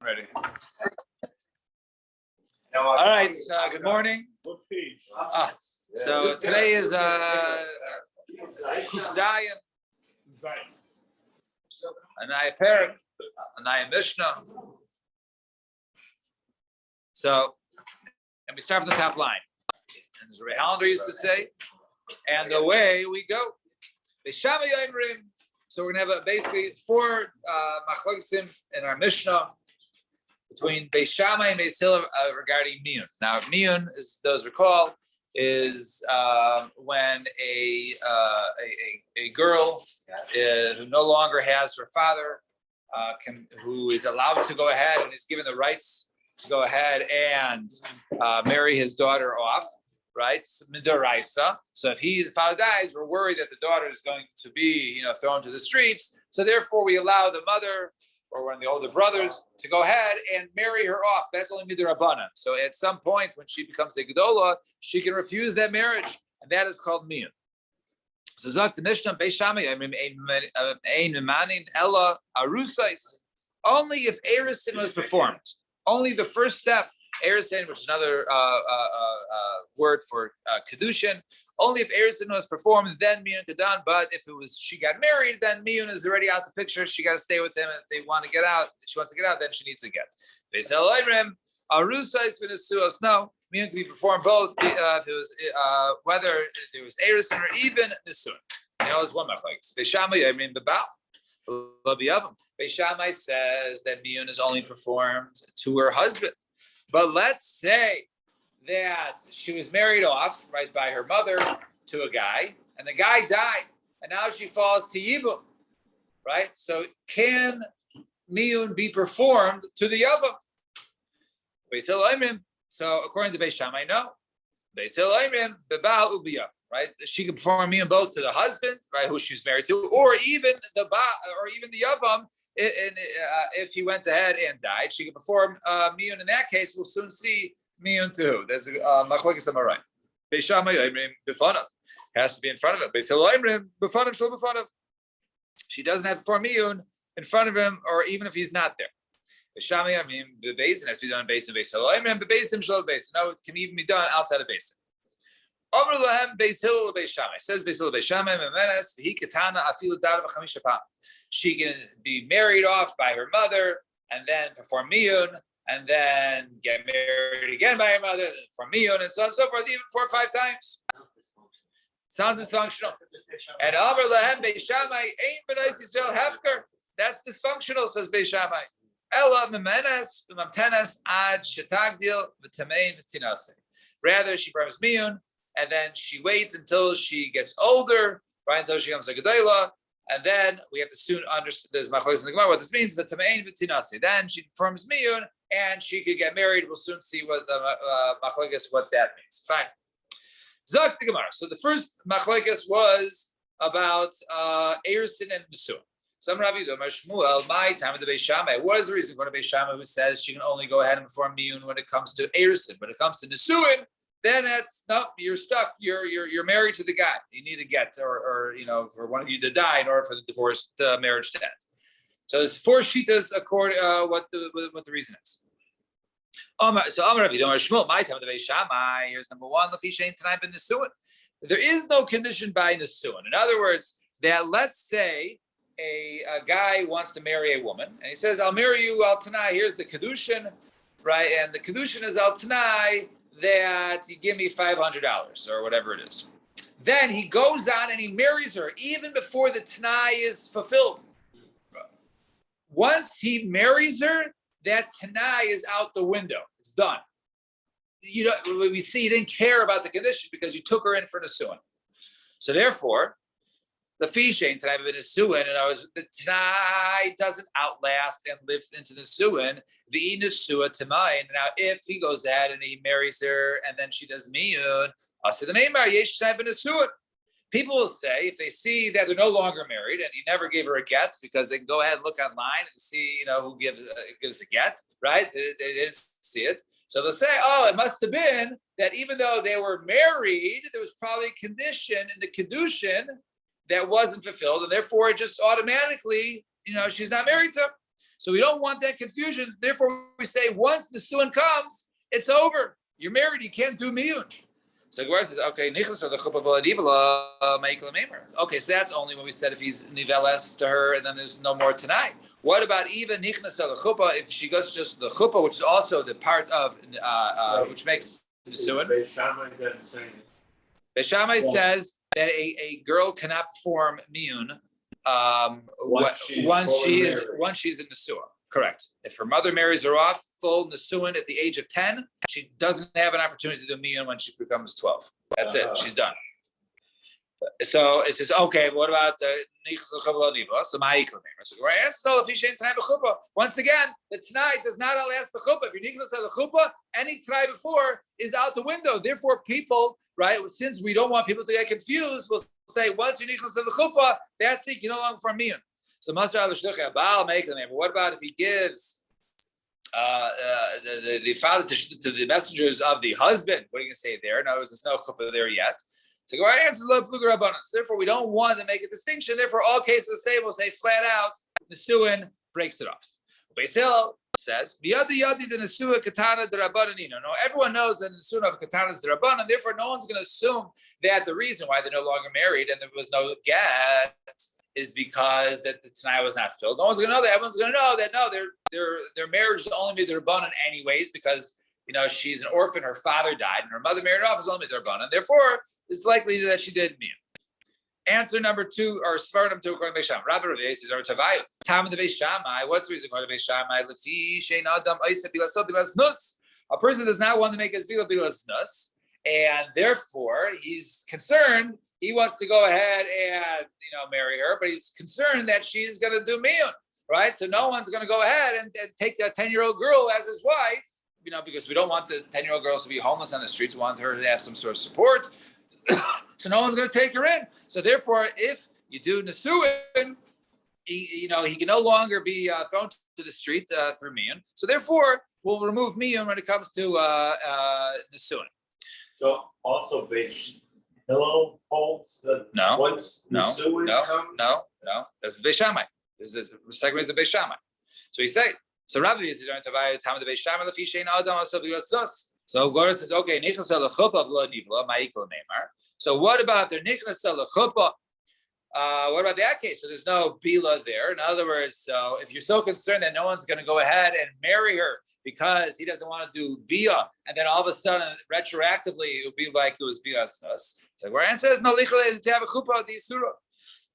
Ready. All right. Good morning. So today is Zion, Anaya Perik, Anaya Mishnah. So, and we start from the top line. And as Ray Hollander used to say, and away we go. So we're going to have basically four machloksim in our Mishnah between Beis Shammai and Beis Hillel regarding miyun. Now, miyun, as those recall, is when a girl who no longer has her father, who is allowed to go ahead and is given the rights to go ahead and marry his daughter off, right? Midaraisa. So if the father dies, we're worried that the daughter is going to be, thrown to the streets. So therefore, we allow the mother or one of the older brothers to go ahead and marry her off. That's only midrabanan. So at some point, when she becomes a gedola, she can refuse that marriage, and that is called miyun. So zok the Mishnah Beis Shammai ein memanin ella arusais. Only if erisin was performed. Only the first step, erisin, which is another word for kedushin. Only if erisin was performed, then miyun kedan. But if she got married, then miyun is already out the picture. She got to stay with him, and if they want to get out, she wants to get out, then she needs to get. Beis Hillel oimrim arusais v'nesuos. No, miyun can be performed both if it was whether there was erisin or even nesuin. It's one machlokes. Beis Shammai oimrim bebal. Beis Shammai says that miyun is only performed to her husband. But let's say that she was married off, right, by her mother to a guy, and the guy died, and now she falls to yibum, right? So can miyun be performed to the yibum? Beis Hillel oimrim. So according to Beis Shammai, no. Beis Hillel oimrim bebal ubiyah, right? She can perform miyun both to the husband, right, who she's married to, or even the yibum. If he went ahead and died, she can perform miyun. In that case, we'll soon see miyun to who. There's a machlokes amaray. Beis Shammai oimrim b'fanav, has to be in front of him. Beis Hillel oimrim b'fanav shlo b'fanav. She doesn't have to perform miyun in front of him, or even if he's not there. Beis Shammai oimrim b'beisin, has to be done in basin. Beis Hillel oimrim b'beisin shlo b'beisin. No, it can even be done outside of basin. Omer lahem Beis Hillel Beis Shammai. Says Beis Hillel Beis Shammai memenes v'hi ketana afilu dara b'chamisha pam. She can be married off by her mother and then perform miyun, and then get married again by her mother, then perform miyun, and so on and so forth, even 4 or 5 times. Sounds dysfunctional. And Amar lahem Beis Shammai ain't b'nais Yisrael hefker. That's dysfunctional, says Beis Shammai. Ella memenes v'mamtenes ad shetagdil v'tamein v'tinase. Rather, she performs miyun, and then she waits until she gets older, right, until she becomes a gedola. And then we have to soon understand, there's machlokes in the Gemara, what this means, but tamein v'tinasi. Then she performs miyun, and she could get married. We'll soon see what the machlokes, what that means. Fine. Zok the Gemara. So the first machlokes was about erisin and nesuin. Some Rabbi Yomer Shmuel, my time of the Beis Shammai. What is the reason for the Beis Shammai who says she can only go ahead and perform miyun when it comes to erisin? When it comes to nesuin, then you're stuck. You're married to the guy. You need to get, or for one of you to die in order for the divorce marriage to end. So there's 4 shitas according what the reason is. So Amar Rav Yomer Shmuel, my time of the Beis Shammai. Here's number 1. Lafi shein tanai ben nesuin. There is no condition by nesuin. In other words, that let's say a guy wants to marry a woman, and he says, "I'll marry you al tanai." Here's the kedushin, right? And the kedushin is al tanai that you give me $500 or whatever it is. Then he goes on and he marries her even before the Tanai is fulfilled. Once he marries her, that Tanai is out the window. It's done. We see he didn't care about the condition because you took her in for nesuin. So therefore, the fishein Tanai ben nesuin, and the Tanai doesn't outlast and live into the nesuin. The nesua tamayin. Now, if he goes ahead and he marries her, and then she does miyun, also the meimar yesh Tanai ben nesuin. People will say, if they see that they're no longer married and he never gave her a get, because they can go ahead and look online and see, who gives a get, right? They didn't see it. So they'll say, oh, it must have been that even though they were married, there was probably a condition in the kedushin that wasn't fulfilled, and therefore it just automatically, she's not married to him. So we don't want that confusion. Therefore, we say once the Nisuin comes, it's over. You're married. You can't do miyun. So Gemara says, okay, okay, so that's only when we said if he's niveles to her, and then there's no more tonight. What about even nichnas al chuppah if she goes just to the chuppah, which is also the part of which makes nisuin? Beis Shammai says that a girl cannot perform miyun once she's in nisuah. Correct. If her mother marries her off full nisuin at the age of 10, she doesn't have an opportunity to do miyun when she becomes 12. That's it. She's done. So it says, okay, what about nichnas l'chuppah niva? So ma'ikla memer. So I asked, no, if you tonight b'chuppah. Once again, the tonight does not last b'chuppah. If you're nichnas l'chuppah, any tonight before is out the window. Therefore, people, right? Since we don't want people to get confused, we'll say once you're nichnas l'chuppah, that's it. You no longer perform miyun. So Masra al-Shluchei Baal make them. What about if he gives the father to the messengers of the husband? What are you going to say there? No, there's no chuppah there yet. So our answer is lo pfluger rabbanan. Therefore, we don't want to make a distinction. Therefore, all cases the same will say flat out the nisuin breaks it off. Beis Hillel says biyadi yadi the nisuah katana the rabbananino. No, everyone knows that the nisuah of katana is the rabbanan. Therefore, no one's going to assume that the reason why they're no longer married and there was no get is because that the Tanai was not filled. No one's going to know that. Everyone's going to know that no, their marriage is only made Rabbanan anyways because she's an orphan. Her father died, and her mother married off is only made Rabbanan. Therefore, it's likely that she did miyun. Answer number 2, or Svar number 2, according to Beis Shammai. Rabbi Rav Yossi or Tavayu. Tam the Beis Shammai. What's the reason according to Beis Shammai? Lefi shein adam oisa bilaso bilas nus. A person does not want to make his bila bilas nus, and therefore he's concerned. He wants to go ahead and marry her, but he's concerned that she's going to do miyun, right? So no one's going to go ahead and take a 10-year-old girl as his wife, because we don't want the 10-year-old girls to be homeless on the streets. We want her to have some sort of support. So no one's going to take her in. So therefore, if you do nisuin, he can no longer be thrown to the street through miyun. So therefore, we'll remove miyun when it comes to nisuin. So also Beis Hillel holds that once nisuin comes? No. This is Beis Shammai. This is the second is the Beis Shammai. So he said, so Rabbi is going to buy time of the Beis Shammai lefi shein adam also bilasos. So Gora says, okay, nichnas l'chuppah v'lo nivla ma'ikla meimar. So what about if they're nichnas l'chuppah? What about that case? So there's no bila there. In other words, so if you're so concerned that no one's going to go ahead and marry her because he doesn't want to do bia, and then all of a sudden, retroactively, it would be like it was bias nus. So where Aaron says, no, to have a chuppah the surah.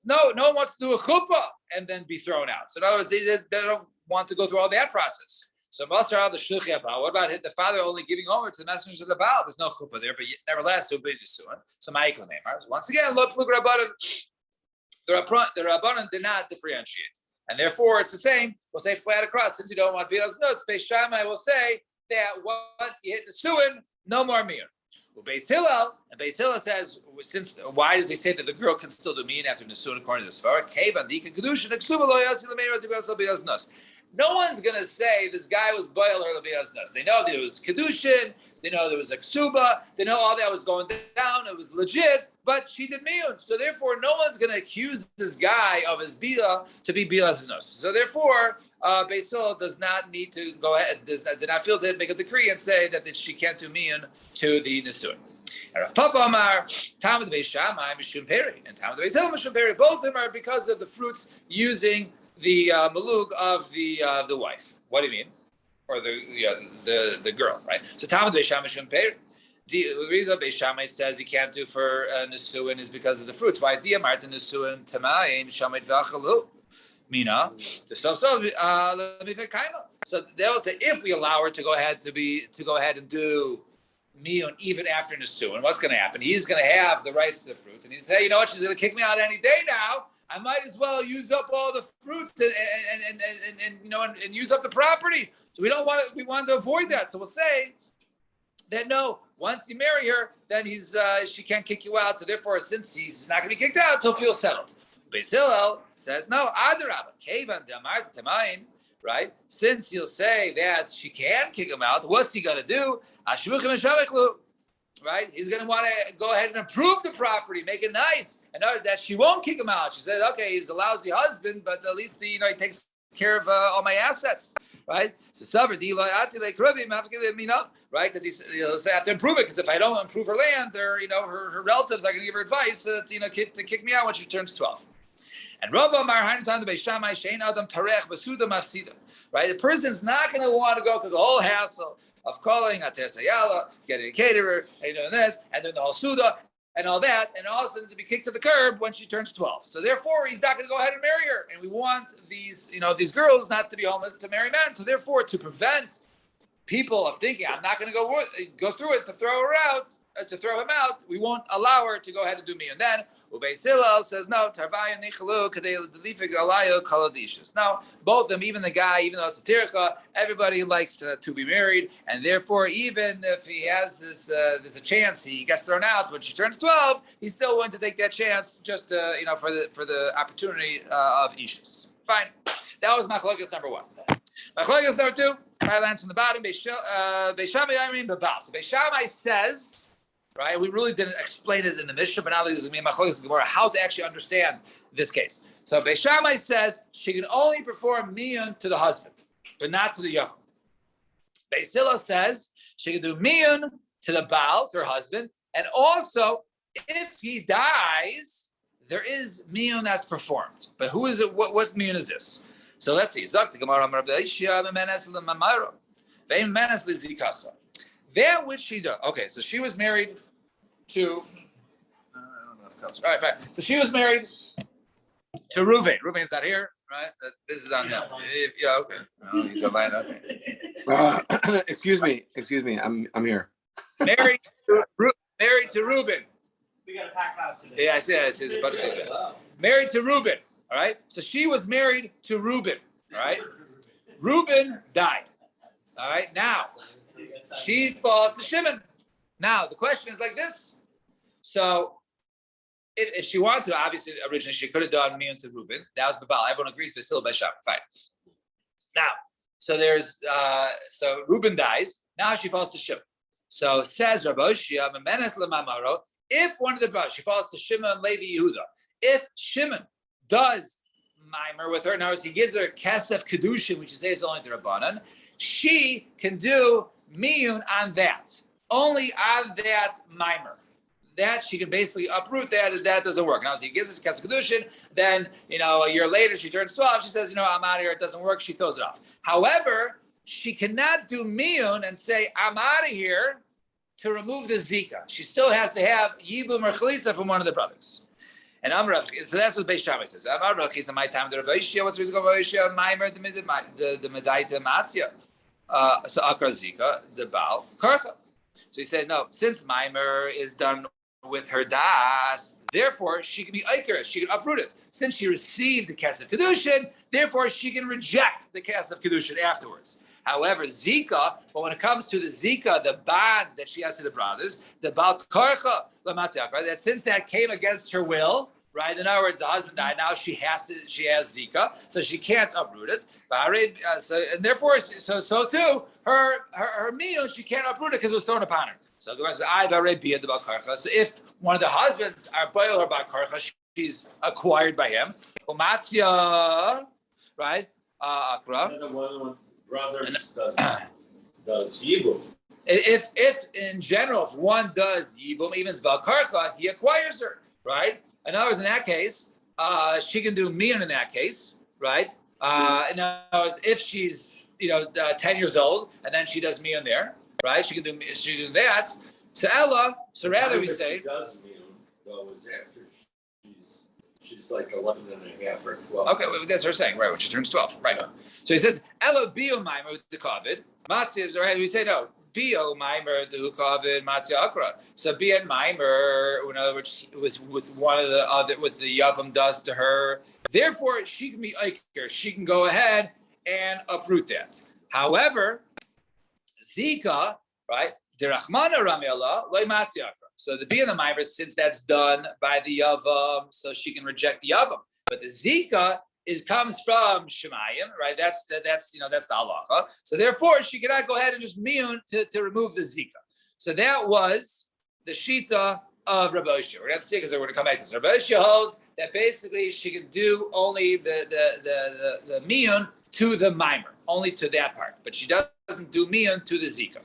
No one wants to do a chuppah and then be thrown out. So in other words, they don't want to go through all that process. So Masar al the Shluchei Baal. What about the father only giving over to the messengers of the Baal? There's no chuppah there, but nevertheless, it would be nisuin. So ma'ikla meimar. Once again, lo pfluger rabbanan. The rabbanan did not differentiate. And therefore, it's the same. We'll say flat across. Since you don't want bilas nus, Beis Shammai will say that once you hit nisuin, no more miyun. Well, Beis Hillel says, why does he say that the girl can still do miyun after nisuin according to the Svar? No one's going to say this guy was boil her lebias nus. They know there was kedushin. They know there was a ksuba. They know all that was going down. It was legit, but she did miyun. So therefore, no one's going to accuse this guy of his bila to be bilas nus. So therefore, Beis Hillel does not need to go ahead. Did not feel to make a decree and say that she can't do miyun to the nisuin. And Rav Papa Amar, Tam of the Beis Shammai, Mishum Peri, and Tam of the Beis Hillel, Mishum Peri. Both of them are because of the fruits using the malug of the wife. What do you mean? Or the girl, right? So Talmud Beis Shammai Mishum Peri. The reason Beis Shammai says he can't do for nisuin is because of the fruits. Why? Diamarta nisuin tamayin shamayt v'achalu. Mina. So they'll say if we allow her to go ahead and do miyun even after nisuin, what's going to happen? He's going to have the rights to the fruits, and he say, you know what? She's going to kick me out any day now. I might as well use up all the fruits and use up the property. So we want to avoid that. So we'll say that no, once you marry her, then she can't kick you out. So therefore, since he's not going to be kicked out, he'll feel settled. Beis Hillel says no, adarabah, kevan damar tamayin, right? Since he'll say that she can kick him out, what's he going to do? Right? He's going to want to go ahead and improve the property, make it nice, and that she won't kick him out. She said, okay, he's a lousy husband, but at least he takes care of all my assets, right? So right? Because he's I have to improve it, because if I don't improve her land, her relatives are going to give her advice to kick me out when she turns 12. And Rabba Amar Hainatan the Beis Shammai Shein Adam Tarech Basuda Mafsida. Right? The person's not going to want to go through the whole hassle of calling Ater Sayala, getting a caterer, and doing this, and doing the whole Suda, and all that, and also to be kicked to the curb when she turns 12. So therefore, he's not going to go ahead and marry her. And we want these girls not to be homeless, to marry men. So therefore, to prevent people of thinking, I'm not going to go through it to throw her out, to throw him out, we won't allow her to go ahead and do me. And then Beis Hillel says, no, Tarvaya Nichalu Kadei Delifik Alayo Kaladishus. Now, both of them, even the guy, even though it's a tircha, everybody likes to be married, and therefore, even if he has there's a chance he gets thrown out when she turns 12, he's still willing to take that chance just for the opportunity of Ishus. Fine. That was Machlokes number 1. Machlokes number 2. Five lines from the bottom. Beis Shammai Amrim Babal. So Beis Shammai says, right? We really didn't explain it in the Mishnah, but now there's going to be Machlokes Gemara how to actually understand this case. So Beis Shammai says she can only perform miyun to the husband, but not to the yavam. Beis Hillel says she can do miyun to the baal, to her husband, and also if he dies, there is miyun that's performed. But who is it? What's miyun is this? So let's see. That which she does. Okay, so she was married to. All right, fine. So she was married to Reuven. Reuven's not here, right? This is on him. Yeah, okay. Oh, he's online. Okay. Excuse me. I'm here. Married to Reuben. We got a packed house today. Yeah, I see. It's a bunch of people. Married to Reuben. All right. So she was married to Reuben. All right. Reuben died. All right. Now she falls to Shimon. Now the question is like this. So if she wanted to, obviously originally she could have done miyun to Reuben. That was Babal. Everyone agrees, but still by Shammai. Fine. Now, so so Reuben dies. Now she falls to Shimon. So says Rabbi Oshia, Memenes lemamaro. If one of the brothers, she falls to Shimon, Levi, Yehuda. If Shimon does mimer with her, in other words, he gives her kesef kedushin, which is only to Rabbanan, she can do miyun on that, only on that mimer. That she can basically uproot that, and that doesn't work. Now, so he gives it to kesef kedushin, then a year later she turns 12. She says, I'm out of here. It doesn't work. She throws it off. However, she cannot do miyun and say, I'm out of here, to remove the zika. She still has to have yibum or chalitza from one of the brothers. And so that's what Beis Shammai says. Amar Rav Chisa, my time, the Rav Oshia, what's the reason of Rav Oshia? Maimer, the Medaita Matzia. So Akar Zika, the Baal, Karcha. So he said, no, since Maimer is done with her das, therefore she can be Iker, she can uproot it. Since she received the Kesef Kedushin, therefore she can reject the Kesef Kedushin afterwards. However, Zika, but when it comes to the Zika, the bond that she has to the brothers, the Baal Karcha, right? That since that came against her will, right? In other words, the husband died. Now she has Zika, so she can't uproot it. And therefore, so too, her meal, she can't uproot it because it was thrown upon her. So the says, I've already been the Baal Karcha. So if one of the husbands are boil her Baal Karcha, she's acquired by him. Umatzia, right? Akra. Brothers does yibum. If in general, if one does yibum, even Baal Karcha, he acquires her, right? In other words, in that case, she can do miyun in that case, right? In other words, if she's 10 years old and then she does miyun there, right? She can do that. So Ella, so rather we say she does miyun, though, is after she's like 11 and a half or 12. Okay, well, that's her saying, right? When she turns 12, right? Yeah. So he says Ella bio mimer the kovid matzia. Right? We say no. Bio mimer the kovid matzia akra. So be and mimer, in other words, was with one of the other with the yavam does to her. Therefore, she can be iker. She can go ahead and uproot that. However, Zika, right? Derachmana Ramiela loy matzia akra. So the be and the mimer, since that's done by the yavam, so she can reject the yavam. But the Zika comes from Shemayim, right? That's the halacha. So therefore, she cannot go ahead and just miyun to remove the Zika. So that was the shita of Rabbi Oshia. We're going to have to see because we're going to come back to this. Rabbi Oshia holds that basically she can do only the miyun to the mimer, only to that part, but she doesn't do miyun to the zika.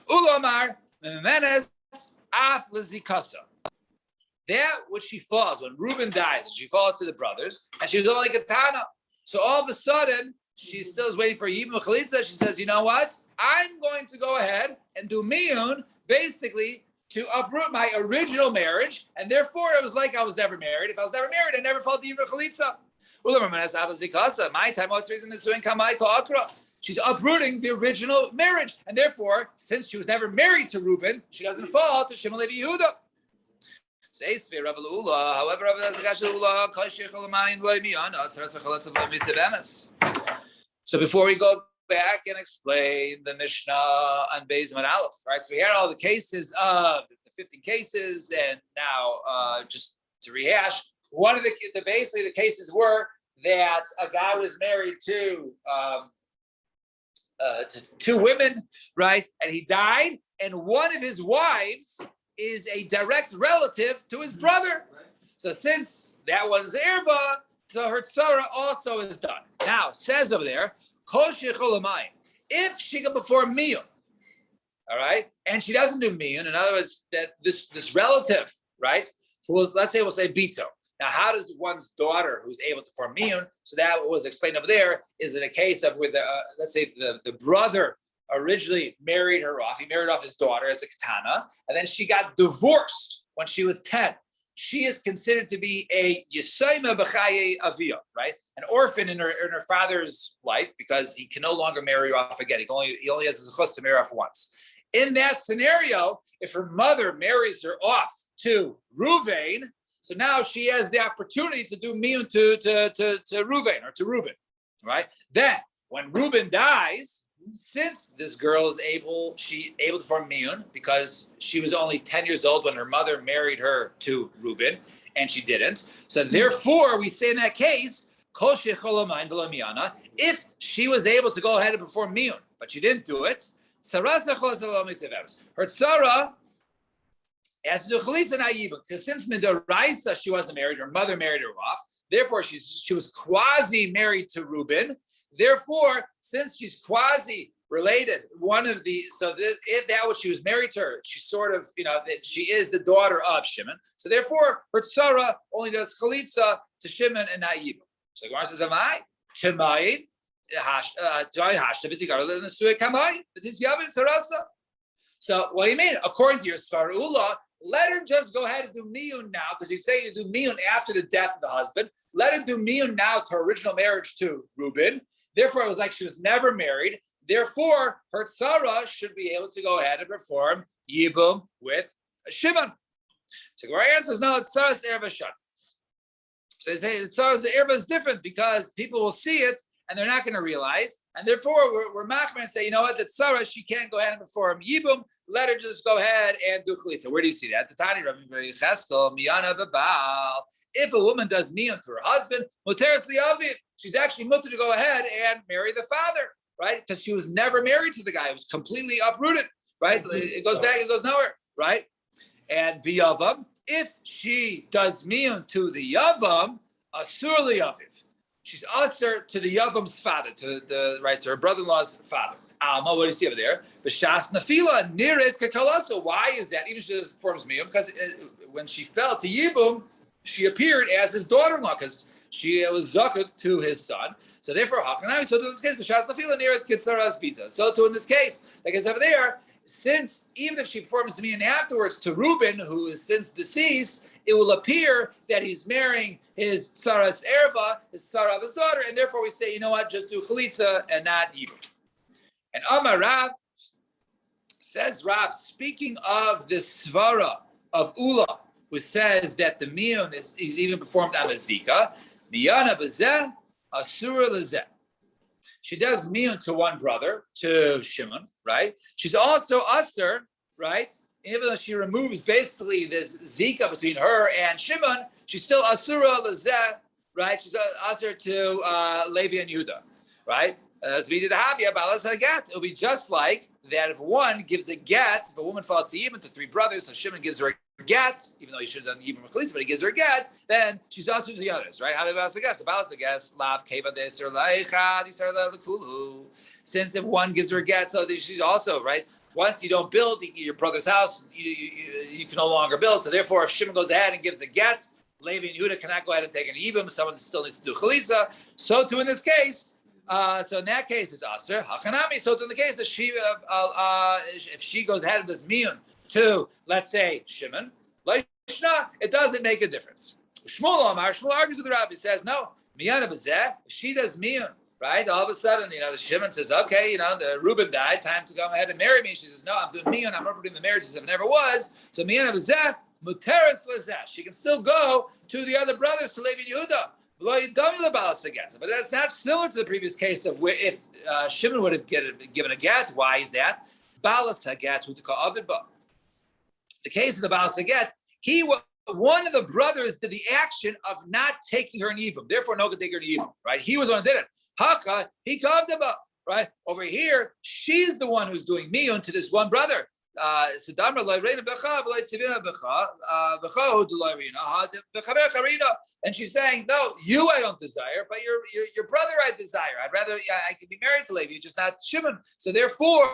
Ulomar memenes af lezikasa. That which she falls when Reuben dies, she falls to the brothers, and she was only katana. So all of a sudden, she still is waiting for Yibum Chalitza. She says, you know what? I'm going to go ahead and do miyun, basically to uproot my original marriage, and therefore it was like I was never married. If I was never married, I never felt the Yibum Chalitza. My time, what's the reason is doing kamai akra. She's uprooting the original marriage, and therefore, since she was never married to Reuben, she doesn't fall to Shimon Levi Yehuda. However, so before we go back and explain the Mishnah on Beis Amud Aleph, right? So we had all the cases of the 15 cases, and now just to rehash, one of the basically the cases were that a guy was married to two women, right? And he died, and one of his wives is a direct relative to his brother. So since that was erba, so her tzara also is done. Now, says over there, if she can perform miyun, all right, and she doesn't do miyun, in other words, that this relative, right, who was, let's say, we'll say bito. Now, how does one's daughter, who's able to perform miyun, so that was explained over there, is in a case of where let's say the brother originally married her off. He married off his daughter as a katana, and then she got divorced when she was 10. She is considered to be a yesayma b'chaye avia, right? An orphan in her father's life because he can no longer marry her off again. He only has a chus to marry off once. In that scenario, if her mother marries her off to Ruvain, so now she has the opportunity to do miyun to Ruvain or to Reuben, right? Then when Reuben dies, since this girl is able to form miyun because she was only 10 years old when her mother married her to Reuben, and she didn't. So therefore, we say in that case, if she was able to go ahead and perform miyun, but she didn't do it, her tzara has to do chalitza na'ibum, because since midaraisa she wasn't married, her mother married her off. Therefore, she was quasi married to Reuben. Therefore, since she's quasi related, if that was she was married to her, she sort of, that she is the daughter of Shimon. So therefore, her tzara only does chalitza to Shimon and not Yibum. So the Gemara says, "Amai timayid So what do you mean? According to your Sfar Ula, let her just go ahead and do miyun now, because you say you do miyun after the death of the husband. Let her do miyun now to her original marriage to Reuben. Therefore, it was like she was never married. Therefore, her tzara should be able to go ahead and perform yibum with Shimon. So the answer is no, it's tzaras erba shad. So they say the tzaras erba is different because people will see it and they're not going to realize, and therefore we're machmer and say, you know what, the tzara, she can't go ahead and perform yibum. Let her just go ahead and do chalitza. Where do you see that? The Tani Rabbi Cheskel miyana b'baal. If a woman does miyun to her husband, muteres li'aviv, she's actually mutter to go ahead and marry the father, right? Because she was never married to the guy; it was completely uprooted, right? It goes back, it goes nowhere, right? And biyavam, if she does miyun to the yavam, asur li'aviv. She's usher to the Yavam's father, to her brother-in-law's father. Alma, what do you see over there? B'shas nafila nires kakalasa. Why is that? Even if she performs miyum, because when she fell to Yibum, she appeared as his daughter-in-law, because she was zakuk to his son. So therefore, so in this case, b'shas nafila nires kitzaras bita. So too in this case, like I said over there, since even if she performs miyum afterwards to Reuben, who is since deceased, it will appear that he's marrying his Saras Erva, his Sarah of his daughter, and therefore we say, you know what, just do Chalitza and not Yibum. And Amar Rav, says Rav, speaking of the Svara of Ula, who says that the Miyun is even performed on a Zika, Miyana Bazeh, Asura Lazeh. She does Miyun to one brother, to Shimon, right? She's also Asur, right? Even though she removes basically this Zika between her and Shimon, she's still Asura Lazeh, right? She's Asur to Levi and Yehuda, right? It'll be just like that if one gives a get, if a woman falls to Yibum to three brothers, so Shimon gives her a get, even though he should have done Yibum Chalitza, but he gives her a get, then she's also to the others, right? How do Balas guess? The Balas guess, Lav Keva Deser Leicha Disar Lekulu. Since if one gives her a get, so she's also, right? Once you don't build your brother's house, you can no longer build. So therefore, if Shimon goes ahead and gives a get, Levi and Yehuda cannot go ahead and take an Yibum. Someone still needs to do Chalitza. So too in this case. So in that case, it's Aser. Hachanami. So too in the case that she, if she goes ahead and does Miyun to, let's say, Shimon, it doesn't make a difference. Shmuel argues with the rabbi, says, no, Miyana Bazeh, if she does Miyun, right? All of a sudden, the Shimon says, okay, the Reuben died, time to go ahead and marry me. She says, no, I'm doing Miyun, I'm not doing the marriage as if it never was. So Miyana Bazeh, Muteris Lazeh, she can still go to the other brothers, to Levi and Yehuda. But that's not similar to the previous case of where if Shimon would have given a get. Why is that? Balas Haget Hutaka. The case of the Balas Haget, one of the brothers did the action of not taking her in Yibum. Therefore, no could take her in Yibum. Right? He was the one who did it. Haka, he called him up. Right? Over here, she's the one who's doing Miyun to this one brother. And she's saying, no, you I don't desire, but your brother I desire. I'd rather I can be married to Levi, just not Shimon. So therefore,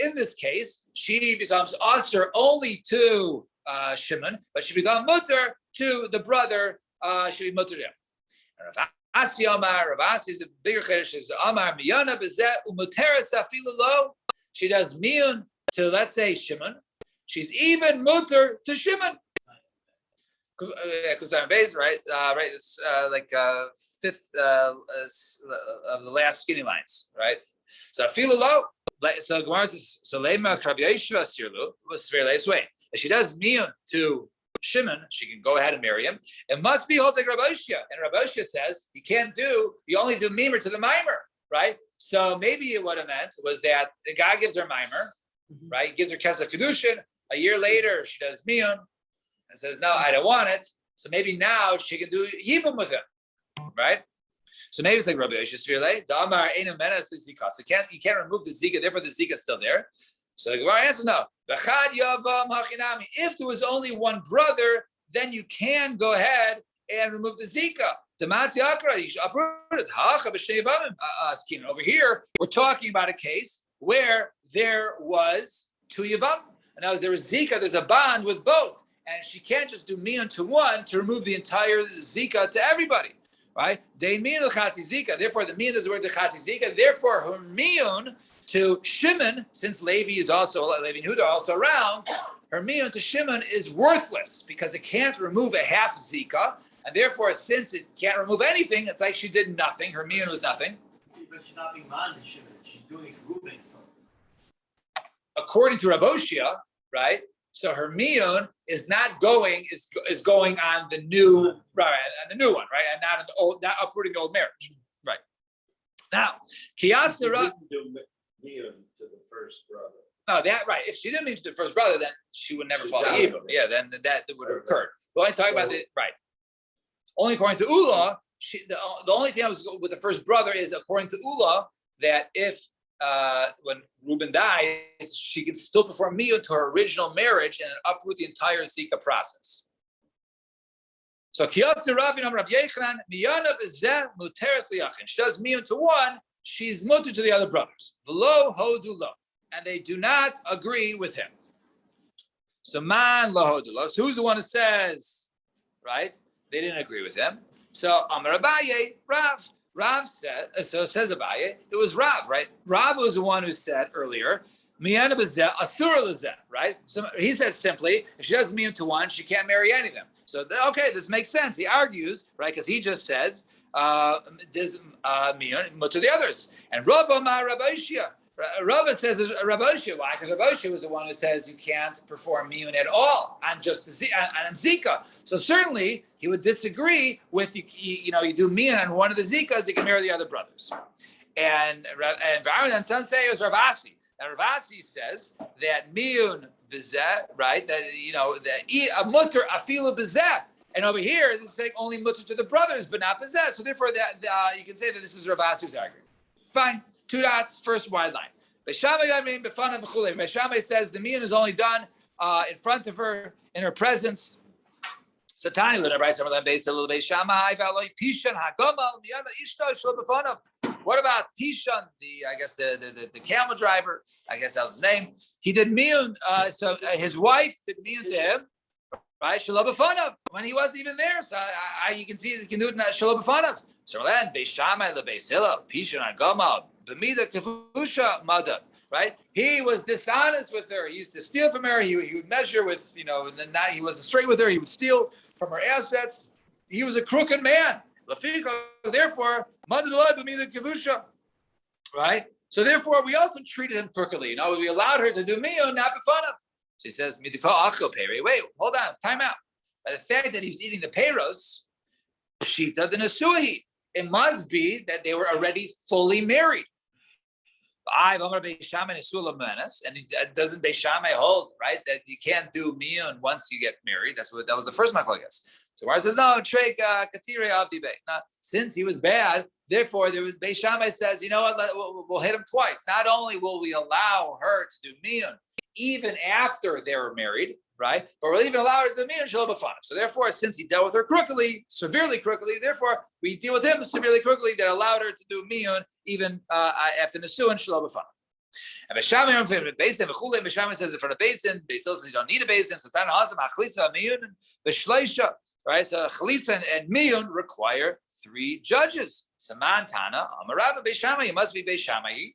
in this case, she becomes usher only to Shimon, but she becomes mutter to the brother. She be mutter to him. Rav Asi is a bigger chiddush. Is Amar miyana bezeh umuteres afilu lo. She does miyun to, let's say, Shimon. She's even mutter to Shimon. Kusar base, right? Right. It's fifth of the last skinny lines, right? So afilu lo. So Gemara says, so Lema Krav Yeshiva Sirlu was fairly way. If she does miyun to Shimon, she can go ahead and marry him. It must be Holtek Rav Oshia. And Rav Oshia says you only do mimer to the mimer, right? So maybe what it meant was that the guy gives her mimer, right? He gives her Kesef Kedushin. A year later, she does miyun and says, no, I don't want it. So maybe now she can do Yibum with him, right? So maybe it's like Rabbi Yoshua Svirle. Damar Einu Menas Zika. So you can't remove the Zika, therefore the Zika is still there. So the Gemara answers no. If there was only one brother, then you can go ahead and remove the Zika. Over here, we're talking about a case where there was two Yavam. And now there was Zika, there's a bond with both. And she can't just do miyun to one to remove the entire Zika to everybody. Right? Therefore, the miyun is the word dechatzi zika. Therefore, her miyun to Shimon, since Levi and Yehuda are also around, her miyun to Shimon is worthless because it can't remove a half zika, and therefore, since it can't remove anything, it's like she did nothing. Her miyun was nothing. But she's not being man to Shimon. She's doing it to Reuben. According to Rav Oshia, right? So her miyun is going on the new right, and the new one, right, and not uprooting the old marriage, right? Now, Kiyasara do miyun to the first brother. No, that right. If she didn't mean to the first brother, then she would never follow Yibum. Yeah, then that would have occurred. We're only talking about the right. Only according to Ula, the only thing I was with the first brother is according to Ula that if when Reuben dies, she can still perform miyun to her original marriage and uproot the entire Zika process. So Kiyotze Rabbi Nam Rav Yechanan miyana bezeh muteres liyachin. She does miyun to one, she's mutter to the other brothers. V'lo hodu lo, and they do not agree with him. So man lo hodu lo. So who's the one who says, right? They didn't agree with him. So Amar Abaye, Rav. Rav said, so it says Abaye, it was Rav, right? Rav was the one who said earlier, Miyana b'zeh, asura l'zeh, right? So he said simply, if she does miyun to one, she can't marry any of them. So, okay, this makes sense. He argues, right, because he just says, this miyun to the others. And Rav Amar Rav Oshia, Rav says Rav Oshia. Why? Because Rav Oshia was the one who says you can't perform miyun at all on just on Zika. So certainly he would disagree with you do miyun on one of the Zikas, you can marry the other brothers. And some say it was Rav Asi. Now Rav Asi says that miyun b'zeh, right? That a mutter afilu b'zeh. And over here, this is saying only mutter to the brothers, but not b'zeh. So therefore, that you can say that this is Rav Asi's argument. Fine. 2 dots, first wide line. Beishamai says the miyun is only done in front of her, in her presence. Satani what about Tishan, the camel driver? I guess that was his name. He did miyun. So his wife did miyun to him, right? Shalom b'fanav when he wasn't even there. So you can see he can do it shalom b'fanav. So then Beis Shammai leBeis Hillel Pishan Agama b'mida kefusha mada. Right? He was dishonest with her. He used to steal from her. He would measure with, he wasn't straight with her. He would steal from her assets. He was a crooked man. Therefore, right? So therefore, we also treated him crookedly. We allowed her to do miyun, not b'fanav. So he says, wait, hold on, time out. By the fact that he was eating the peiros, shita the nesuahi. It must be that they were already fully married. And doesn't Beis Shammai hold, right, that you can't do miyun once you get married? That was the first machlokes. So Gemara says no, treik katire avdi beit. Now, since he was bad, therefore Beis Shammai says, you know what, we'll hit him twice. Not only will we allow her to do miyun even after they were married, right, but we'll even allow her to do miyun shalom b'fanav. So therefore, since he dealt with her crookedly, severely crookedly, therefore we deal with him severely crookedly that allowed her to do miyun even after nesuin shalom b'fanav. And Beis Shammai says in front of basin, Beis Hillel says you don't need a basin. So then hasam hachlitza miyun v'shleisha. Right, so chalitza and miyun require 3 judges. Samantana, Amarabba, Beis Shammai, you must be Beis Shammai,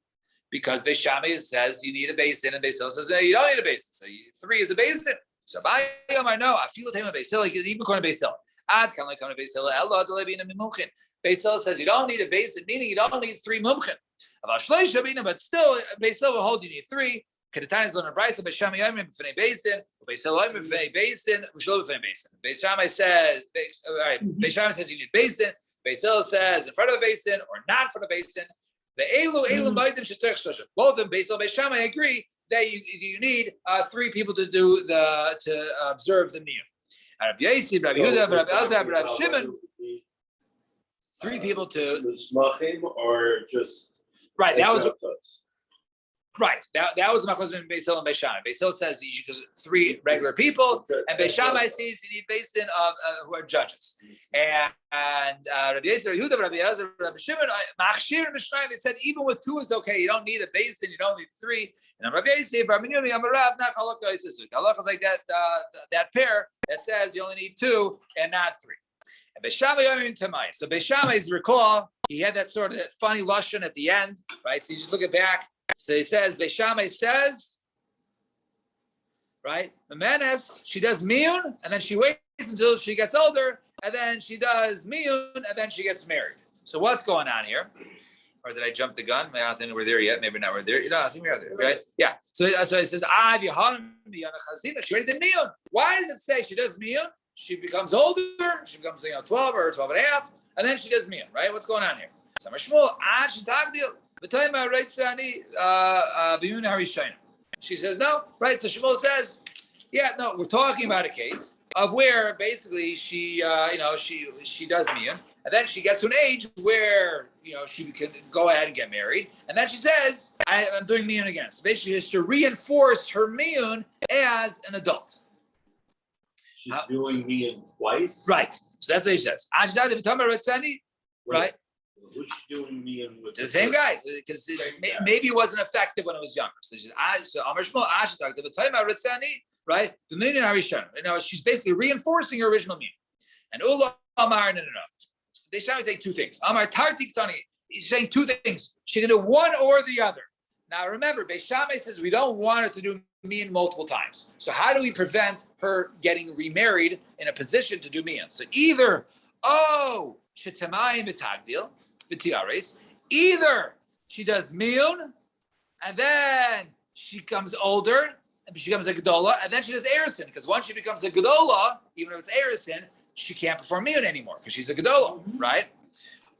because Beis Shammai says you need a basin, and Beis Hillel says no, you don't need a basin. So 3 is a basin. So I know I feel the time of Beis Hillel, even according to Beis Hillel. Ad can like come to Beis Hillel. Elo adalevi na mimumchin. Beis Hillel says you don't need a basin, meaning you don't need 3 mumchin. But still, Beis Hillel will hold you need 3. Beis Shammai says, Beis Shammai says you need basin. Beis Hillel says in front of a basin or not in front of a basin. The both of them, Beis Hillel, Beis Shammai agree that you need 3 people to do to observe the miyun. Rabbi Yossi, Rabbi Yehuda, Rabbi Elazar, Rabbi Shimon, 3 people to or just right. That was. Right. That was the machlokes between Beis Hillel and Beis Shammai. Beis Hillel says you should do 3 regular people, and Beis Shammai says you need basin of who are judges. And Rabbi Yossi, Rabbi Yehuda, Rabbi Elazar, Rabbi Shimon, Machshir and Mishnayim, they said even with 2 is okay. You don't need a basin. You don't need 3. And Rabbi Yossi, Rabbi Minuni, Amarav, not halakha yisusuk. Halakha is like that pair that says you only need 2 and not 3. And Beis Shammai Yomim Tamai. So Beis Shammai's recall, he had that sort of that funny lashon at the end, right? So you just look it back. So he says, Beis Shammai says, right? Memenes, she does miyun, and then she waits until she gets older, and then she does miyun, and then she gets married. So what's going on here? Or did I jump the gun? I don't think we're there yet. Maybe not. We're there. I think we're there, right? Yeah. So he says, she already did miyun. Why does it say she does miyun? She becomes older. She becomes 12 or 12 and a half, and then she does miyun, right? What's going on here? Samar Shmuel, she says no, right? So Shmuel says, yeah, no, we're talking about a case of where basically she does miyun, and then she gets to an age where she can go ahead and get married, and then she says, I'm doing miyun again. So basically, just to reinforce her miyun as an adult. She's doing miyun twice, right? So that's what he says. Right. Who's she doing miyun with? The same guy, because maybe it wasn't effective when it was younger. So she's Amar Shmuel Ashtak. The time of Ritzani, right? The miyun harishon. She's basically reinforcing her original miyun. And Ula Amar, no. They should say 2 things. Amar Tartik Tani. He's saying 2 things. She can do one or the other. Now remember, Beis Shammai says we don't want her to do miyun multiple times. So how do we prevent her getting remarried in a position to do miyun? So either shetamayim b'tagdil. Either she does miyun, and then she becomes older, and she becomes a gedola, and then she does erisin, because once she becomes a gedola, even if it's erisin, she can't perform miyun anymore because she's a gedola, right?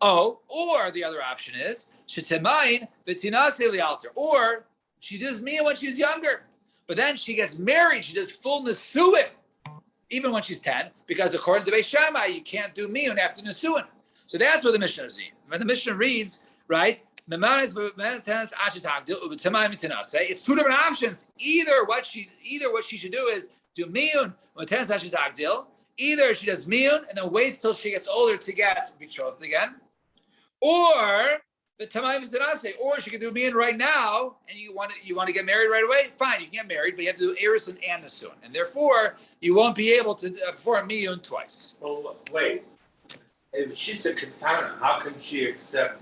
Or the other option is shetemayin v'tinase lialter, or she does miyun when she's younger, but then she gets married, she does full nesuin, even when she's 10, because according to Beis Shammai, you can't do miyun after nesuin. So that's what the Mishnah is saying. When the Mishnah reads, right, It's two different options. Either what she should do is do miyun, either she does miyun and then waits till she gets older to get betrothed again, or the tamayim tenase, or she can do miyun right now, and you want to get married right away. Fine, you can get married, but you have to do erisin and nesuin, and therefore you won't be able to perform miyun twice. Well, wait. If she's a katana, how can she accept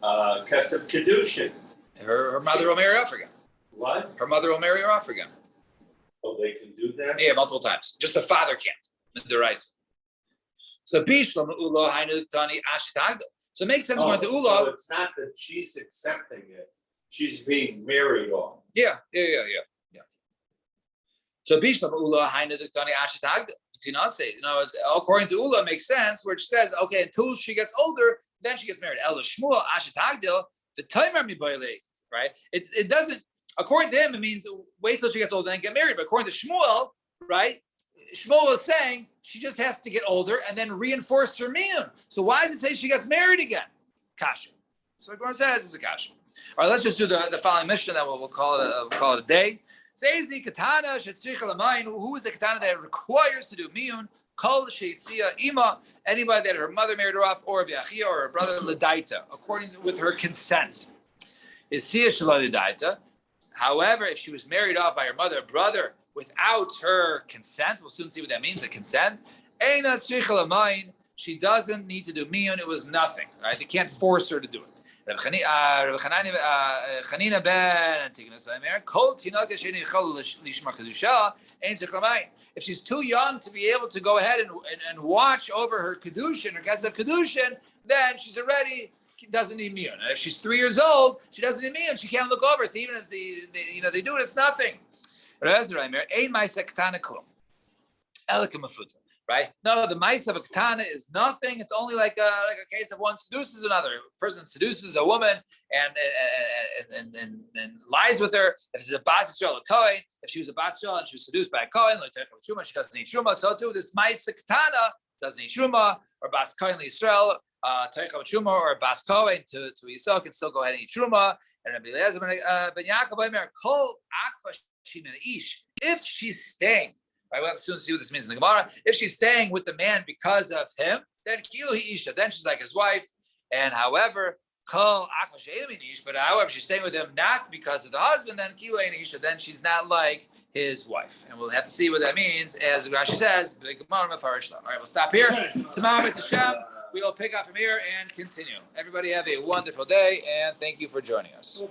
kesef kedushin? Her mother will marry her off again. What? Her mother will marry her off again. Oh, they can do that? Yeah, multiple times. Just the father can't. The rice. So bishlam ulo hainu tani ashitagdo. So it makes sense when the ulo. So it's not that she's accepting it; she's being married off. Yeah. So bishlam ulo hainu tani ashitagdo. According to Ula, it makes sense where it says, okay, until she gets older, then she gets married. El Shmuel ashitagdil the timer mibayle, right? It doesn't. According to him, it means wait till she gets older and get married. But according to Shmuel, right? Shmuel is saying she just has to get older and then reinforce her miyun. So why does it say she gets married again? Kasha. So what Gemara says is a kasha. All right, let's just do the following mission. That we'll call it a day. Says the katana shetzricha l'mayin. Who is the katana that requires to do miyun? Kol sheisia ima. Anybody that her mother married her off, or v'achia, or her brother l'daita, according with her consent. Is sia shalom l'daita. However, if she was married off by her mother or brother without her consent, we'll soon see what that means, the consent. She doesn't need to do miyun. It was nothing, right? They can't force her to do it. Chanina ben Antigonus, if she's too young to be able to go ahead and watch over her kedushin, her kesef kedushin, then she's already doesn't need miyun. If she's 3 years old, she doesn't need miyun. She can't look over. So even if they do it, it's nothing. Right? No, the mice of a katana is nothing. It's only like a case of one seduces another. A person seduces a woman and lies with her. If she's a bas Yisrael, a Kohen. If she was a bas Yisrael and she was seduced by a Kohen, she doesn't need shuma. So too, this mice katana doesn't need shuma, or bas Kohen Yisrael, shuma, or bas Kohen to Yisrael can still go ahead and eat shuma. And Rabbi Eliezer ben Yaakov kol akva shina ish. If she's staying. Right, we'll have to soon see what this means in the Gemara. If she's staying with the man because of him, then isha, then she's like his wife. And however, but however, she's staying with him not because of the husband, then isha, then she's not like his wife. And we'll have to see what that means, as Rashi says. All right, we'll stop here. Tomorrow, Hashem, we will pick up from here and continue. Everybody have a wonderful day, and thank you for joining us.